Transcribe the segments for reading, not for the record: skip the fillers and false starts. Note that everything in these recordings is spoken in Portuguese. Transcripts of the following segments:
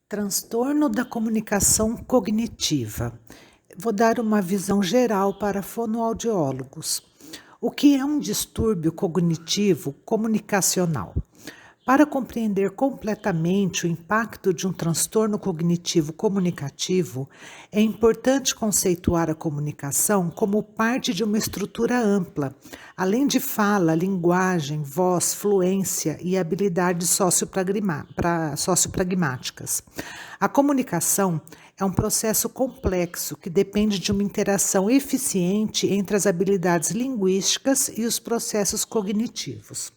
Transtorno da comunicação cognitiva. Vou dar uma visão geral para fonoaudiólogos. O que é um distúrbio cognitivo comunicacional? Para compreender completamente o impacto de um transtorno cognitivo comunicativo, é importante conceituar a comunicação como parte de uma estrutura ampla, além de fala, linguagem, voz, fluência e habilidades sociopragmáticas. A comunicação é um processo complexo que depende de uma interação eficiente entre as habilidades linguísticas e os processos cognitivos.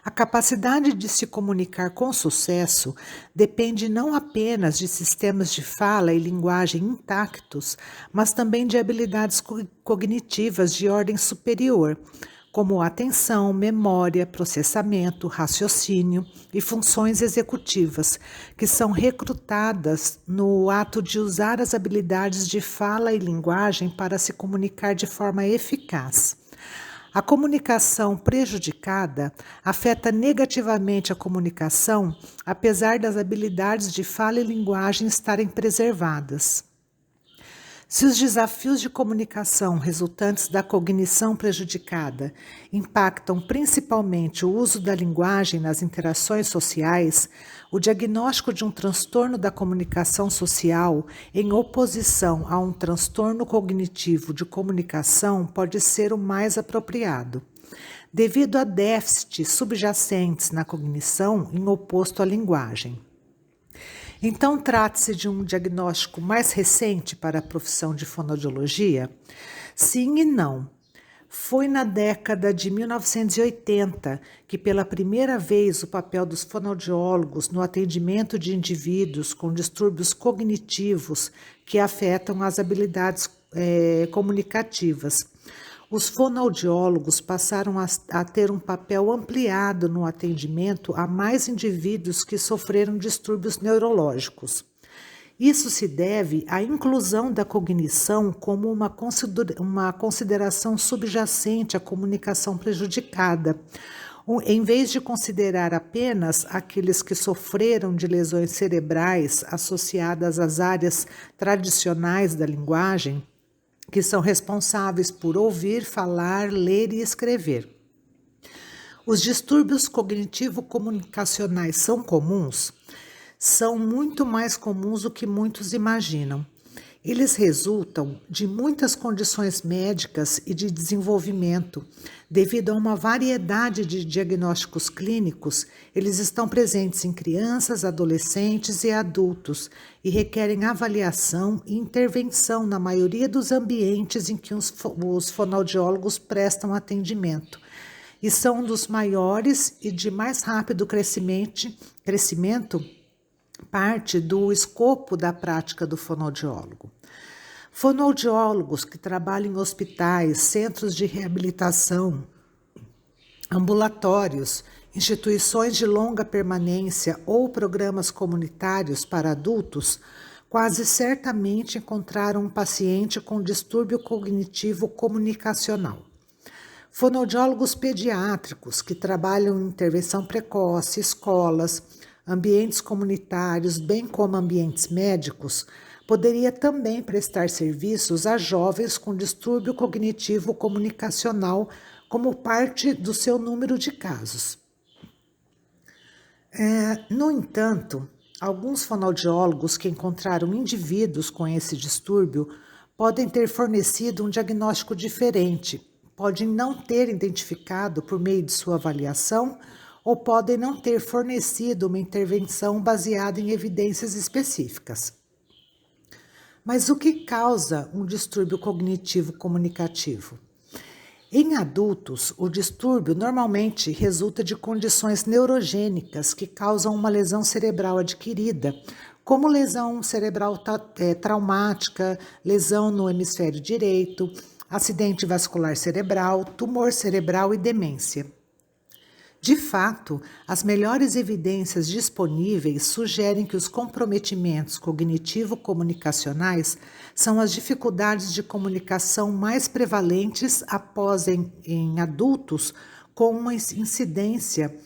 A capacidade de se comunicar com sucesso depende não apenas de sistemas de fala e linguagem intactos, mas também de habilidades cognitivas de ordem superior, como atenção, memória, processamento, raciocínio e funções executivas, que são recrutadas no ato de usar as habilidades de fala e linguagem para se comunicar de forma eficaz. A comunicação prejudicada afeta negativamente a comunicação, apesar das habilidades de fala e linguagem estarem preservadas. Se os desafios de comunicação resultantes da cognição prejudicada impactam principalmente o uso da linguagem nas interações sociais, o diagnóstico de um transtorno da comunicação social, em oposição a um transtorno cognitivo de comunicação, pode ser o mais apropriado, devido a déficits subjacentes na cognição em oposto à linguagem. Então, trata-se de um diagnóstico mais recente para a profissão de fonoaudiologia? Sim e não. Foi na década de 1980 que, pela primeira vez, o papel dos fonoaudiólogos no atendimento de indivíduos com distúrbios cognitivos que afetam as habilidades comunicativas. Os fonoaudiólogos passaram a ter um papel ampliado no atendimento a mais indivíduos que sofreram distúrbios neurológicos. Isso se deve à inclusão da cognição como uma consideração subjacente à comunicação prejudicada, em vez de considerar apenas aqueles que sofreram de lesões cerebrais associadas às áreas tradicionais da linguagem, que são responsáveis por ouvir, falar, ler e escrever. Os distúrbios cognitivo-comunicacionais são comuns? São muito mais comuns do que muitos imaginam. Eles resultam de muitas condições médicas e de desenvolvimento. Devido a uma variedade de diagnósticos clínicos, eles estão presentes em crianças, adolescentes e adultos e requerem avaliação e intervenção na maioria dos ambientes em que os fonoaudiólogos prestam atendimento. E são um dos maiores e de mais rápido crescimento parte do escopo da prática do fonoaudiólogo. Fonoaudiólogos que trabalham em hospitais, centros de reabilitação, ambulatórios, instituições de longa permanência ou programas comunitários para adultos, quase certamente encontraram um paciente com distúrbio cognitivo comunicacional. Fonoaudiólogos pediátricos que trabalham em intervenção precoce, escolas, ambientes comunitários, bem como ambientes médicos, poderia também prestar serviços a jovens com distúrbio cognitivo comunicacional como parte do seu número de casos. No entanto, alguns fonoaudiólogos que encontraram indivíduos com esse distúrbio podem ter fornecido um diagnóstico diferente, podem não ter identificado por meio de sua avaliação ou podem não ter fornecido uma intervenção baseada em evidências específicas. Mas o que causa um distúrbio cognitivo comunicativo? Em adultos, o distúrbio normalmente resulta de condições neurogênicas que causam uma lesão cerebral adquirida, como lesão cerebral traumática, lesão no hemisfério direito, acidente vascular cerebral, tumor cerebral e demência. De fato, as melhores evidências disponíveis sugerem que os comprometimentos cognitivo-comunicacionais são as dificuldades de comunicação mais prevalentes após em adultos com uma incidência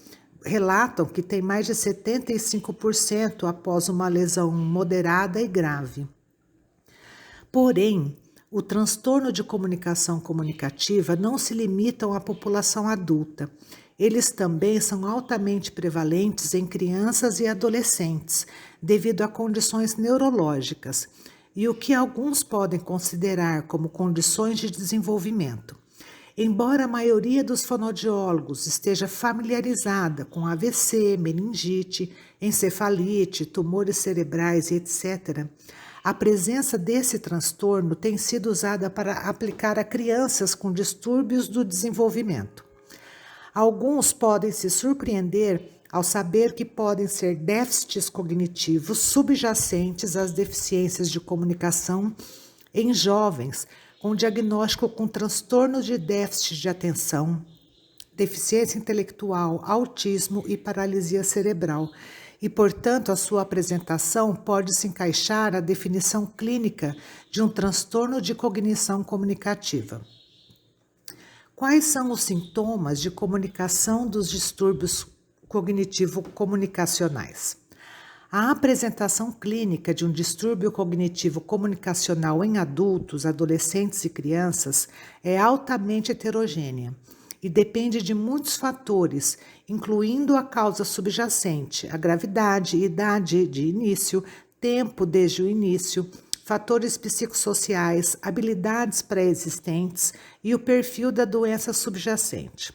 relatam que tem mais de 75% após uma lesão moderada e grave. Porém, o transtorno de comunicação comunicativa não se limitam à população adulta. Eles também são altamente prevalentes em crianças e adolescentes, devido a condições neurológicas, e o que alguns podem considerar como condições de desenvolvimento. Embora a maioria dos fonoaudiólogos esteja familiarizada com AVC, meningite, encefalite, tumores cerebrais e etc., a presença desse transtorno tem sido usada para aplicar a crianças com distúrbios do desenvolvimento. Alguns podem se surpreender ao saber que podem ser déficits cognitivos subjacentes às deficiências de comunicação em jovens com diagnóstico com transtornos de déficit de atenção, deficiência intelectual, autismo e paralisia cerebral, e, portanto, a sua apresentação pode se encaixar à definição clínica de um transtorno de cognição comunicativa. Quais são os sintomas de comunicação dos distúrbios cognitivo-comunicacionais? A apresentação clínica de um distúrbio cognitivo comunicacional em adultos, adolescentes e crianças é altamente heterogênea e depende de muitos fatores, incluindo a causa subjacente, a gravidade, idade de início, tempo desde o início, fatores psicossociais, habilidades pré-existentes e o perfil da doença subjacente.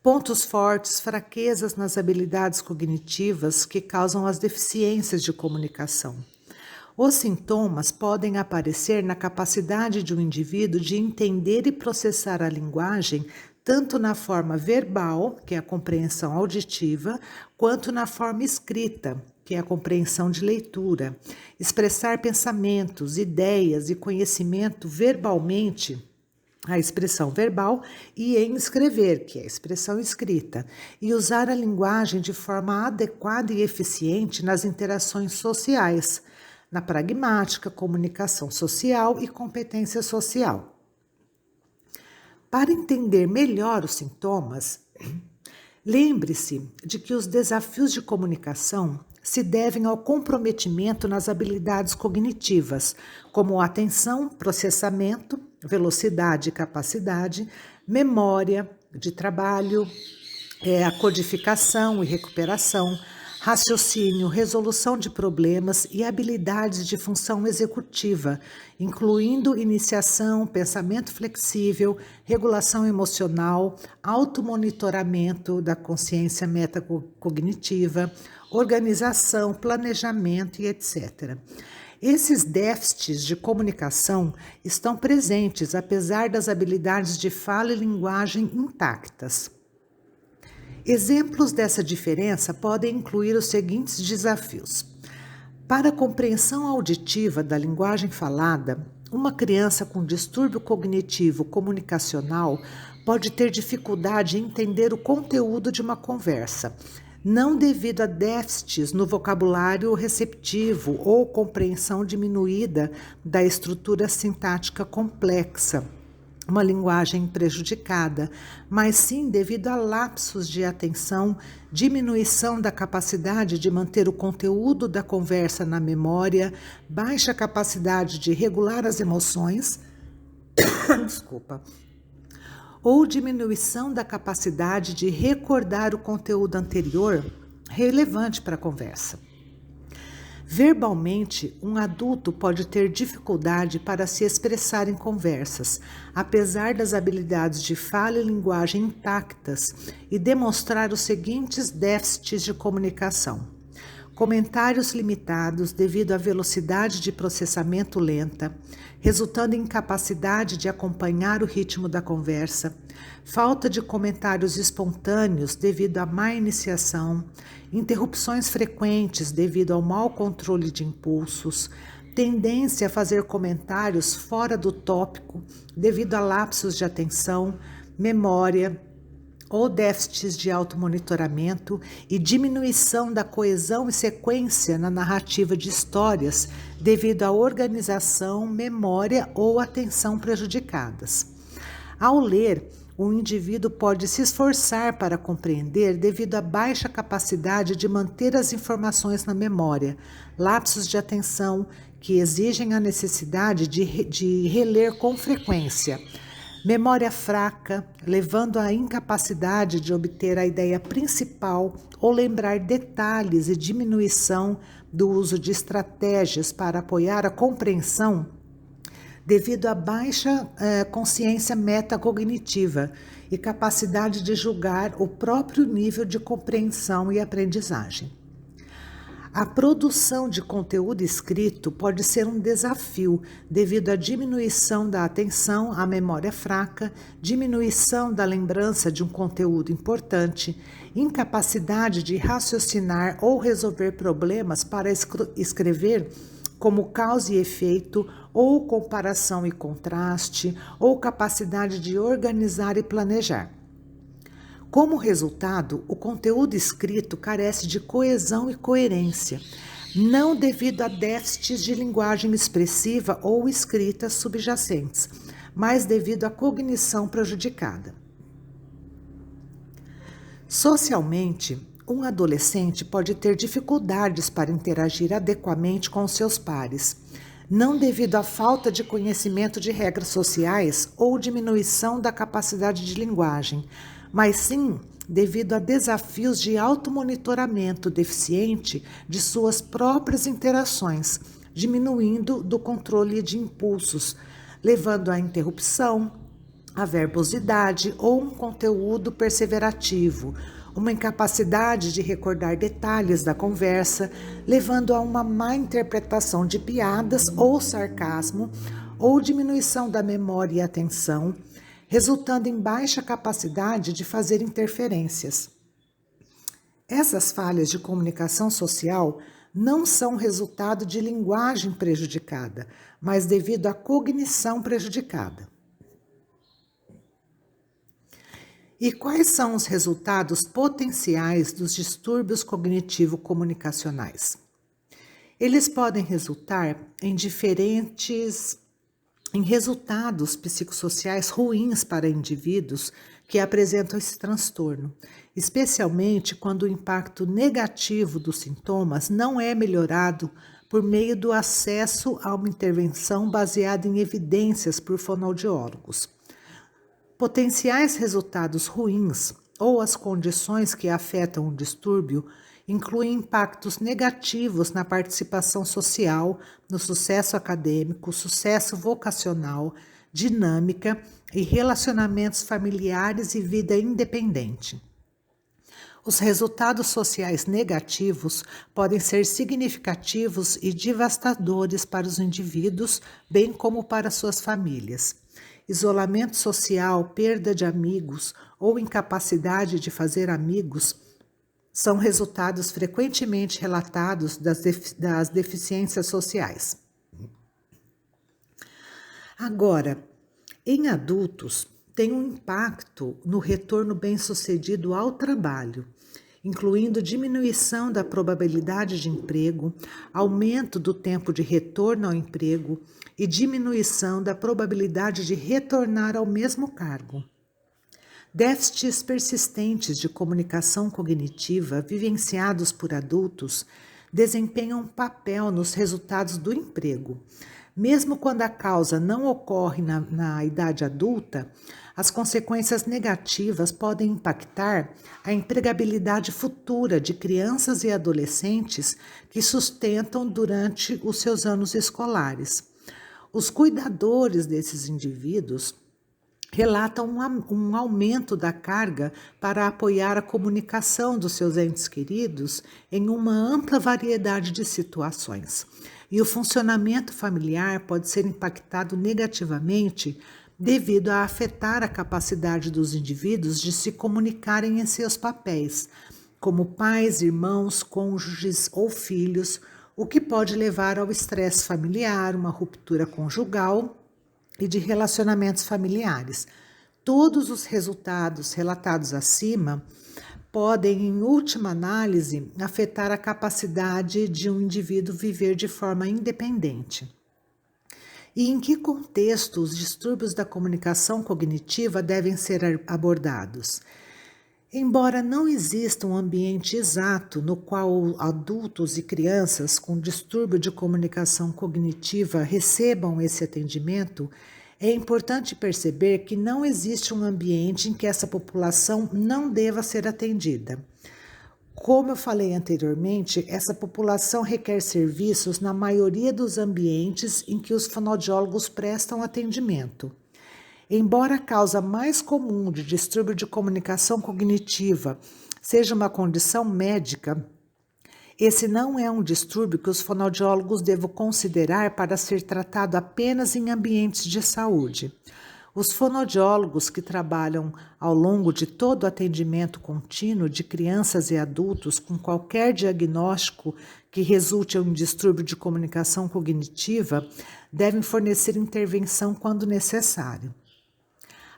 Pontos fortes, fraquezas nas habilidades cognitivas que causam as deficiências de comunicação. Os sintomas podem aparecer na capacidade de um indivíduo de entender e processar a linguagem, tanto na forma verbal, que é a compreensão auditiva, quanto na forma escrita, que é a compreensão de leitura, expressar pensamentos, ideias e conhecimento verbalmente, a expressão verbal, e em escrever, que é a expressão escrita, e usar a linguagem de forma adequada e eficiente nas interações sociais, na pragmática, comunicação social e competência social. Para entender melhor os sintomas, lembre-se de que os desafios de comunicação se devem ao comprometimento nas habilidades cognitivas, como atenção, processamento, velocidade e capacidade, memória de trabalho, a codificação e recuperação, raciocínio, resolução de problemas e habilidades de função executiva, incluindo iniciação, pensamento flexível, regulação emocional, automonitoramento da consciência metacognitiva, organização, planejamento e etc. Esses déficits de comunicação estão presentes apesar das habilidades de fala e linguagem intactas. Exemplos dessa diferença podem incluir os seguintes desafios. Para a compreensão auditiva da linguagem falada, uma criança com distúrbio cognitivo comunicacional pode ter dificuldade em entender o conteúdo de uma conversa, não devido a déficits no vocabulário receptivo ou compreensão diminuída da estrutura sintática complexa, uma linguagem prejudicada, mas sim devido a lapsos de atenção, diminuição da capacidade de manter o conteúdo da conversa na memória, baixa capacidade de regular as emoções, ou diminuição da capacidade de recordar o conteúdo anterior relevante para a conversa. Verbalmente, um adulto pode ter dificuldade para se expressar em conversas, apesar das habilidades de fala e linguagem intactas, e demonstrar os seguintes déficits de comunicação: comentários limitados devido à velocidade de processamento lenta, resultando em incapacidade de acompanhar o ritmo da conversa, falta de comentários espontâneos devido à má iniciação, interrupções frequentes devido ao mau controle de impulsos, tendência a fazer comentários fora do tópico devido a lapsos de atenção, memória ou déficits de automonitoramento e diminuição da coesão e sequência na narrativa de histórias devido à organização, memória ou atenção prejudicadas. Ao ler, o indivíduo pode se esforçar para compreender devido à baixa capacidade de manter as informações na memória, lapsos de atenção que exigem a necessidade de reler com frequência, memória fraca, levando à incapacidade de obter a ideia principal ou lembrar detalhes e diminuição do uso de estratégias para apoiar a compreensão devido à baixa consciência metacognitiva e capacidade de julgar o próprio nível de compreensão e aprendizagem. A produção de conteúdo escrito pode ser um desafio devido à diminuição da atenção, à memória fraca, diminuição da lembrança de um conteúdo importante, incapacidade de raciocinar ou resolver problemas para escrever, como causa e efeito, ou comparação e contraste, ou capacidade de organizar e planejar. Como resultado, o conteúdo escrito carece de coesão e coerência, não devido a déficits de linguagem expressiva ou escrita subjacentes, mas devido à cognição prejudicada. Socialmente, um adolescente pode ter dificuldades para interagir adequadamente com seus pares, não devido à falta de conhecimento de regras sociais ou diminuição da capacidade de linguagem, mas sim devido a desafios de automonitoramento deficiente de suas próprias interações, diminuindo do controle de impulsos, levando à interrupção, à verbosidade ou um conteúdo perseverativo, uma incapacidade de recordar detalhes da conversa, levando a uma má interpretação de piadas ou sarcasmo, ou diminuição da memória e atenção, resultando em baixa capacidade de fazer interferências. Essas falhas de comunicação social não são resultado de linguagem prejudicada, mas devido à cognição prejudicada. E quais são os resultados potenciais dos distúrbios cognitivo-comunicacionais? Eles podem resultar em resultados psicossociais ruins para indivíduos que apresentam esse transtorno, especialmente quando o impacto negativo dos sintomas não é melhorado por meio do acesso a uma intervenção baseada em evidências por fonoaudiólogos. Potenciais resultados ruins ou as condições que afetam o distúrbio incluem impactos negativos na participação social, no sucesso acadêmico, sucesso vocacional, dinâmica e relacionamentos familiares e vida independente. Os resultados sociais negativos podem ser significativos e devastadores para os indivíduos, bem como para suas famílias. Isolamento social, perda de amigos ou incapacidade de fazer amigos são resultados frequentemente relatados das deficiências sociais. Agora, em adultos, tem um impacto no retorno bem-sucedido ao trabalho, incluindo diminuição da probabilidade de emprego, aumento do tempo de retorno ao emprego e diminuição da probabilidade de retornar ao mesmo cargo. Déficits persistentes de comunicação cognitiva vivenciados por adultos desempenham um papel nos resultados do emprego. Mesmo quando a causa não ocorre na idade adulta, as consequências negativas podem impactar a empregabilidade futura de crianças e adolescentes que sustentam durante os seus anos escolares. Os cuidadores desses indivíduos relatam um aumento da carga para apoiar a comunicação dos seus entes queridos em uma ampla variedade de situações. E o funcionamento familiar pode ser impactado negativamente devido a afetar a capacidade dos indivíduos de se comunicarem em seus papéis, como pais, irmãos, cônjuges ou filhos, o que pode levar ao estresse familiar, uma ruptura conjugal e de relacionamentos familiares. Todos os resultados relatados acima podem, em última análise, afetar a capacidade de um indivíduo viver de forma independente. E em que contexto os distúrbios da comunicação cognitiva devem ser abordados? Embora não exista um ambiente exato no qual adultos e crianças com distúrbio de comunicação cognitiva recebam esse atendimento, é importante perceber que não existe um ambiente em que essa população não deva ser atendida. Como eu falei anteriormente, essa população requer serviços na maioria dos ambientes em que os fonoaudiólogos prestam atendimento. Embora a causa mais comum de distúrbio de comunicação cognitiva seja uma condição médica, esse não é um distúrbio que os fonoaudiólogos devam considerar para ser tratado apenas em ambientes de saúde. Os fonoaudiólogos que trabalham ao longo de todo o atendimento contínuo de crianças e adultos com qualquer diagnóstico que resulte em um distúrbio de comunicação cognitiva devem fornecer intervenção quando necessário.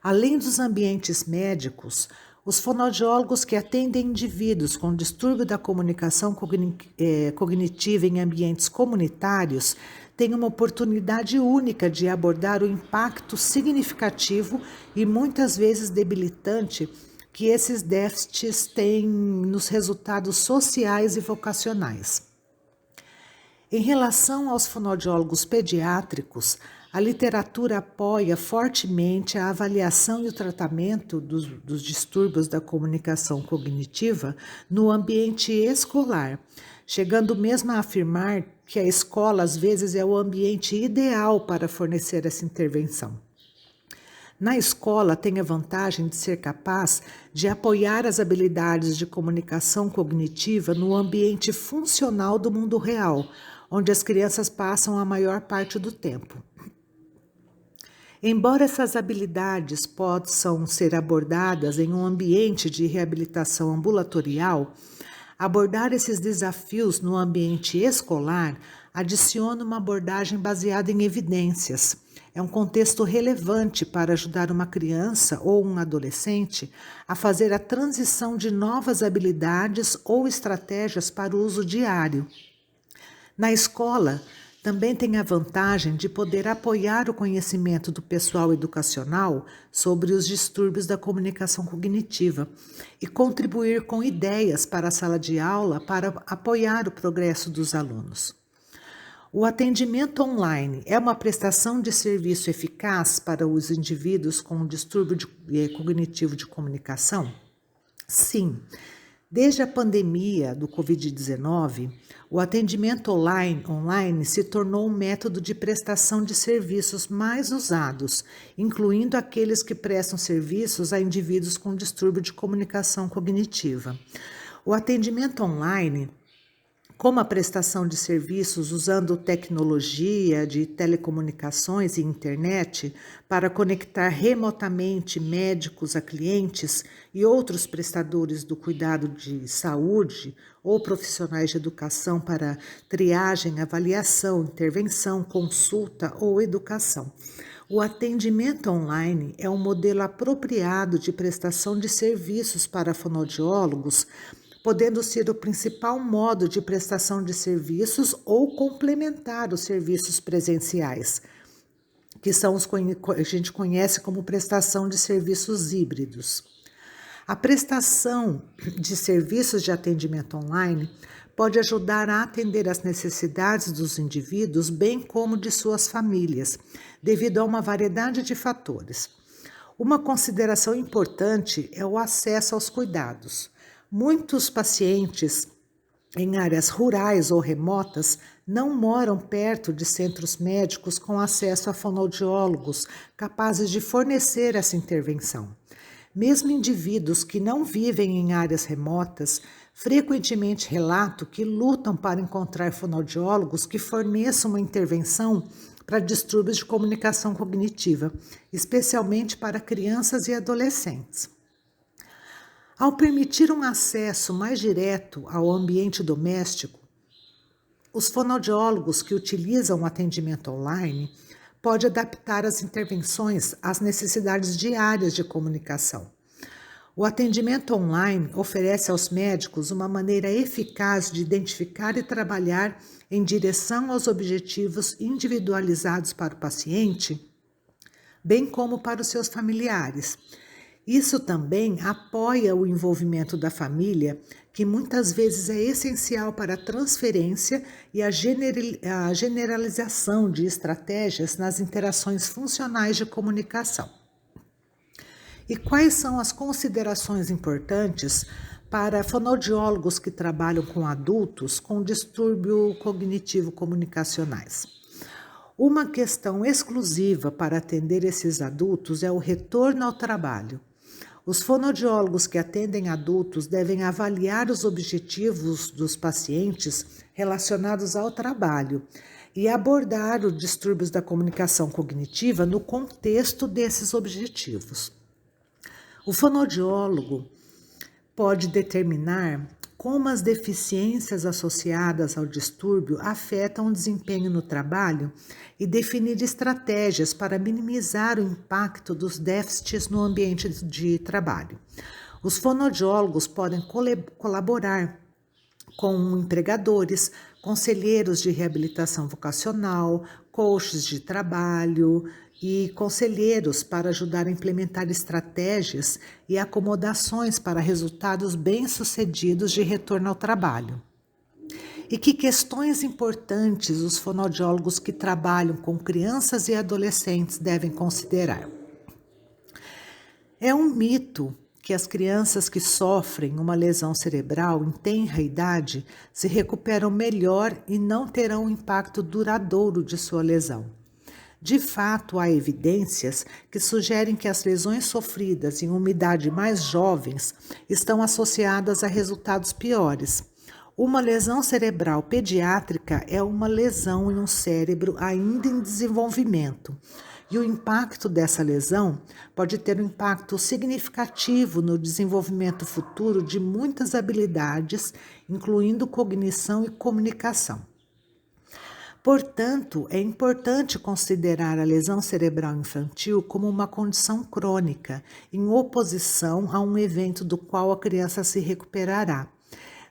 Além dos ambientes médicos, os fonoaudiólogos que atendem indivíduos com distúrbio da comunicação cognitiva em ambientes comunitários têm uma oportunidade única de abordar o impacto significativo e muitas vezes debilitante que esses déficits têm nos resultados sociais e vocacionais. Em relação aos fonoaudiólogos pediátricos, a literatura apoia fortemente a avaliação e o tratamento dos distúrbios da comunicação cognitiva no ambiente escolar, chegando mesmo a afirmar que a escola às vezes é o ambiente ideal para fornecer essa intervenção. Na escola, tem a vantagem de ser capaz de apoiar as habilidades de comunicação cognitiva no ambiente funcional do mundo real, onde as crianças passam a maior parte do tempo. Embora essas habilidades possam ser abordadas em um ambiente de reabilitação ambulatorial, abordar esses desafios no ambiente escolar adiciona uma abordagem baseada em evidências. É um contexto relevante para ajudar uma criança ou um adolescente a fazer a transição de novas habilidades ou estratégias para o uso diário. Na escola, também tem a vantagem de poder apoiar o conhecimento do pessoal educacional sobre os distúrbios da comunicação cognitiva e contribuir com ideias para a sala de aula para apoiar o progresso dos alunos. O atendimento online é uma prestação de serviço eficaz para os indivíduos com distúrbio cognitivo de comunicação? Sim. Desde a pandemia do Covid-19, o atendimento online se tornou um método de prestação de serviços mais usados, incluindo aqueles que prestam serviços a indivíduos com distúrbio de comunicação cognitiva. O atendimento online, como a prestação de serviços usando tecnologia de telecomunicações e internet para conectar remotamente médicos a clientes e outros prestadores do cuidado de saúde ou profissionais de educação para triagem, avaliação, intervenção, consulta ou educação. O atendimento online é um modelo apropriado de prestação de serviços para fonoaudiólogos, podendo ser o principal modo de prestação de serviços ou complementar os serviços presenciais, que são os que a gente conhece como prestação de serviços híbridos. A prestação de serviços de atendimento online pode ajudar a atender às necessidades dos indivíduos, bem como de suas famílias, devido a uma variedade de fatores. Uma consideração importante é o acesso aos cuidados. Muitos pacientes em áreas rurais ou remotas não moram perto de centros médicos com acesso a fonoaudiólogos capazes de fornecer essa intervenção. Mesmo indivíduos que não vivem em áreas remotas frequentemente relatam que lutam para encontrar fonoaudiólogos que forneçam uma intervenção para distúrbios de comunicação cognitiva, especialmente para crianças e adolescentes. Ao permitir um acesso mais direto ao ambiente doméstico, os fonoaudiólogos que utilizam o atendimento online podem adaptar as intervenções às necessidades diárias de comunicação. O atendimento online oferece aos médicos uma maneira eficaz de identificar e trabalhar em direção aos objetivos individualizados para o paciente, bem como para os seus familiares. Isso também apoia o envolvimento da família, que muitas vezes é essencial para a transferência e a generalização de estratégias nas interações funcionais de comunicação. E quais são as considerações importantes para fonoaudiólogos que trabalham com adultos com distúrbio cognitivo comunicacionais? Uma questão exclusiva para atender esses adultos é o retorno ao trabalho. Os fonoaudiólogos que atendem adultos devem avaliar os objetivos dos pacientes relacionados ao trabalho e abordar os distúrbios da comunicação cognitiva no contexto desses objetivos. O fonoaudiólogo pode determinar como as deficiências associadas ao distúrbio afetam o desempenho no trabalho e definir estratégias para minimizar o impacto dos déficits no ambiente de trabalho. Os fonoaudiólogos podem colaborar com empregadores, conselheiros de reabilitação vocacional, coaches de trabalho e conselheiros para ajudar a implementar estratégias e acomodações para resultados bem-sucedidos de retorno ao trabalho. E que questões importantes os fonoaudiólogos que trabalham com crianças e adolescentes devem considerar? É um mito que as crianças que sofrem uma lesão cerebral em tenra idade se recuperam melhor e não terão um impacto duradouro de sua lesão. De fato, há evidências que sugerem que as lesões sofridas em uma idade mais jovens estão associadas a resultados piores. Uma lesão cerebral pediátrica é uma lesão em um cérebro ainda em desenvolvimento, e o impacto dessa lesão pode ter um impacto significativo no desenvolvimento futuro de muitas habilidades, incluindo cognição e comunicação. Portanto, é importante considerar a lesão cerebral infantil como uma condição crônica, em oposição a um evento do qual a criança se recuperará.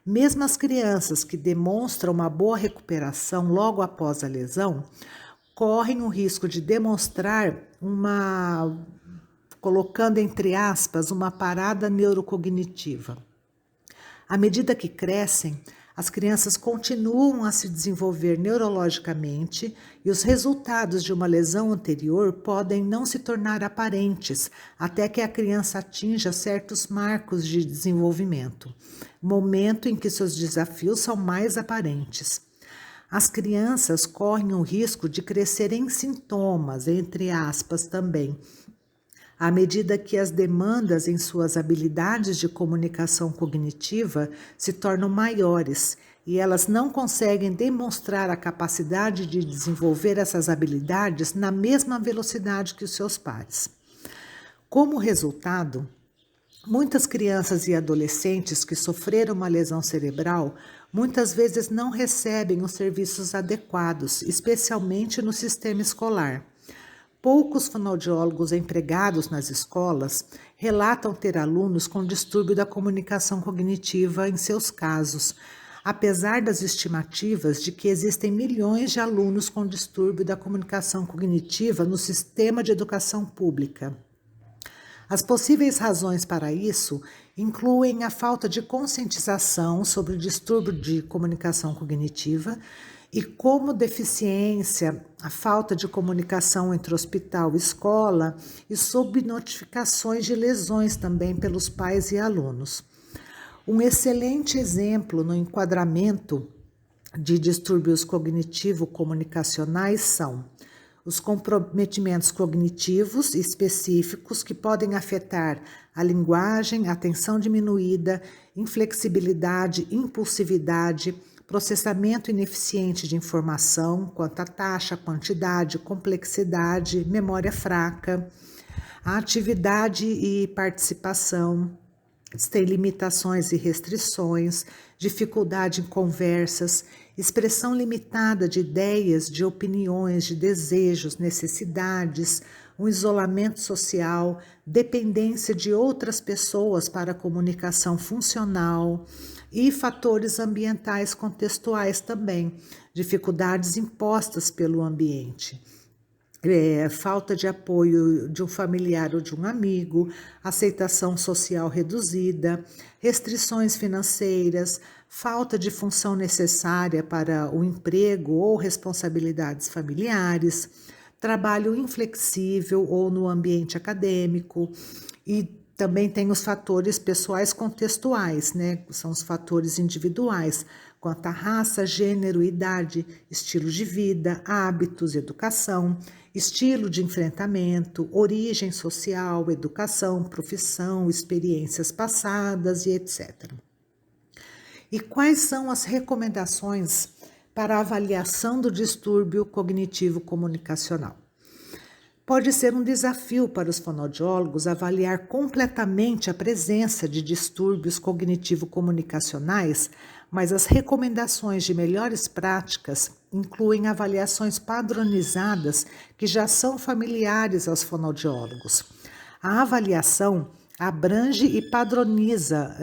Mesmo as crianças que demonstram uma boa recuperação logo após a lesão, correm o risco de demonstrar colocando entre aspas, uma parada neurocognitiva. À medida que crescem, as crianças continuam a se desenvolver neurologicamente e os resultados de uma lesão anterior podem não se tornar aparentes até que a criança atinja certos marcos de desenvolvimento, momento em que seus desafios são mais aparentes. As crianças correm o risco de crescer em sintomas, entre aspas, também, à medida que as demandas em suas habilidades de comunicação cognitiva se tornam maiores e elas não conseguem demonstrar a capacidade de desenvolver essas habilidades na mesma velocidade que os seus pares. Como resultado, muitas crianças e adolescentes que sofreram uma lesão cerebral muitas vezes não recebem os serviços adequados, especialmente no sistema escolar. Poucos fonoaudiólogos empregados nas escolas relatam ter alunos com distúrbio da comunicação cognitiva em seus casos, apesar das estimativas de que existem milhões de alunos com distúrbio da comunicação cognitiva no sistema de educação pública. As possíveis razões para isso incluem a falta de conscientização sobre o distúrbio de comunicação cognitiva e como deficiência, a falta de comunicação entre hospital e escola e subnotificações de lesões também pelos pais e alunos. Um excelente exemplo no enquadramento de distúrbios cognitivo-comunicacionais são os comprometimentos cognitivos específicos que podem afetar a linguagem, a atenção diminuída, inflexibilidade, impulsividade, processamento ineficiente de informação quanto à taxa, quantidade, complexidade, memória fraca, a atividade e participação, tem limitações e restrições, dificuldade em conversas, expressão limitada de ideias, de opiniões, de desejos, necessidades, um isolamento social, dependência de outras pessoas para a comunicação funcional e fatores ambientais contextuais também, dificuldades impostas pelo ambiente. Falta de apoio de um familiar ou de um amigo, aceitação social reduzida, restrições financeiras, falta de função necessária para o emprego ou responsabilidades familiares, trabalho inflexível ou no ambiente acadêmico, e também tem os fatores pessoais contextuais, né? São os fatores individuais, quanto à raça, gênero, idade, estilo de vida, hábitos, educação, estilo de enfrentamento, origem social, educação, profissão, experiências passadas e etc. E quais são as recomendações para a avaliação do distúrbio cognitivo comunicacional? Pode ser um desafio para os fonoaudiólogos avaliar completamente a presença de distúrbios cognitivo-comunicacionais, mas as recomendações de melhores práticas incluem avaliações padronizadas que já são familiares aos fonoaudiólogos. A avaliação abrange e padroniza,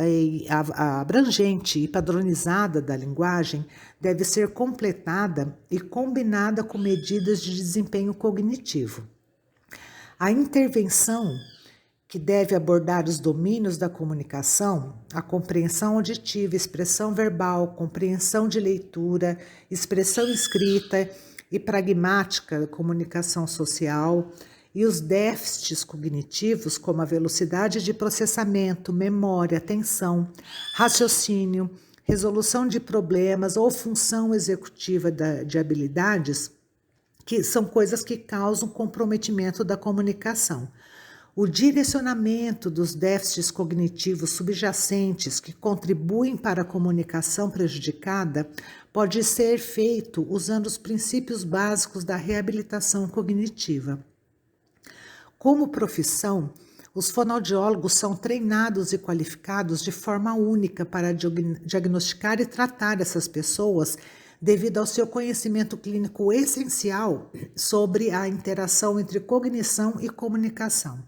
a abrangente e padronizada da linguagem deve ser completada e combinada com medidas de desempenho cognitivo. A intervenção, que deve abordar os domínios da comunicação, a compreensão auditiva, expressão verbal, compreensão de leitura, expressão escrita e pragmática, comunicação social, e os déficits cognitivos, como a velocidade de processamento, memória, atenção, raciocínio, resolução de problemas ou função executiva de habilidades, que são coisas que causam comprometimento da comunicação. O direcionamento dos déficits cognitivos subjacentes que contribuem para a comunicação prejudicada pode ser feito usando os princípios básicos da reabilitação cognitiva. Como profissão, os fonoaudiólogos são treinados e qualificados de forma única para diagnosticar e tratar essas pessoas devido ao seu conhecimento clínico essencial sobre a interação entre cognição e comunicação.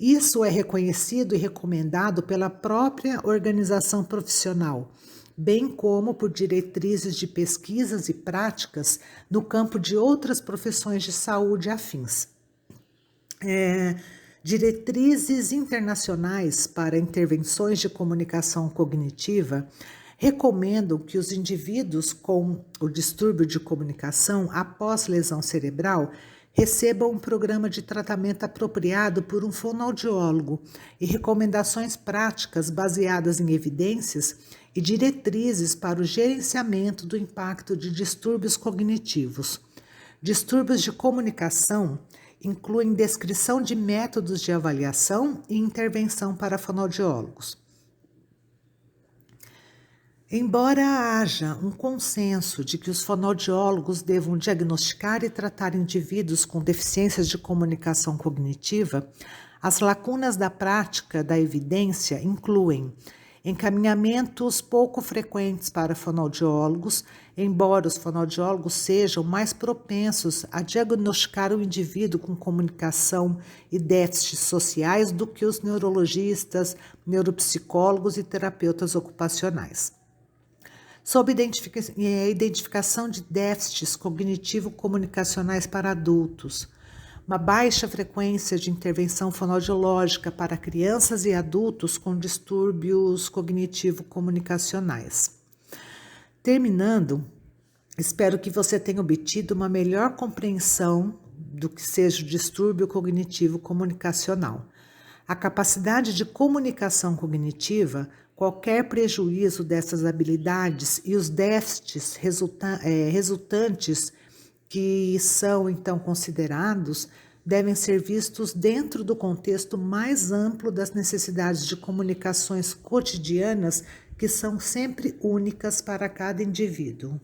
Isso é reconhecido e recomendado pela própria organização profissional, bem como por diretrizes de pesquisas e práticas no campo de outras profissões de saúde afins. Diretrizes internacionais para intervenções de comunicação cognitiva recomendam que os indivíduos com o distúrbio de comunicação após lesão cerebral recebam um programa de tratamento apropriado por um fonoaudiólogo e recomendações práticas baseadas em evidências e diretrizes para o gerenciamento do impacto de distúrbios cognitivos. Distúrbios de comunicação incluem descrição de métodos de avaliação e intervenção para fonoaudiólogos. Embora haja um consenso de que os fonoaudiólogos devam diagnosticar e tratar indivíduos com deficiências de comunicação cognitiva, as lacunas da prática da evidência incluem encaminhamentos pouco frequentes para fonoaudiólogos, embora os fonoaudiólogos sejam mais propensos a diagnosticar o indivíduo com comunicação e déficits sociais do que os neurologistas, neuropsicólogos e terapeutas ocupacionais. Sob identificação de déficits cognitivo-comunicacionais para adultos, uma baixa frequência de intervenção fonoaudiológica para crianças e adultos com distúrbios cognitivo-comunicacionais. Terminando, espero que você tenha obtido uma melhor compreensão do que seja o distúrbio cognitivo-comunicacional. A capacidade de comunicação cognitiva, qualquer prejuízo dessas habilidades e os déficits resultantes que são então considerados devem ser vistos dentro do contexto mais amplo das necessidades de comunicações cotidianas que são sempre únicas para cada indivíduo.